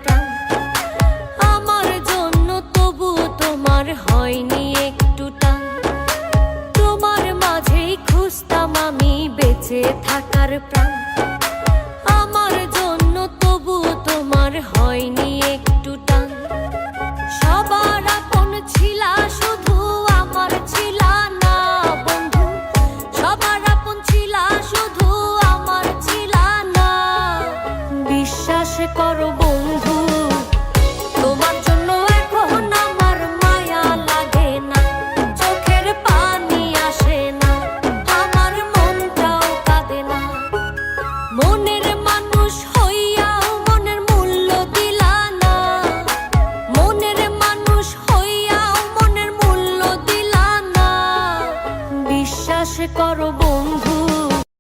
প্রাণ। আমার জন্য তবু তোমার হয়নি একটু টান। তোমার মাঝেই খুঁজতাম আমি বেঁচে থাকার প্রাণ।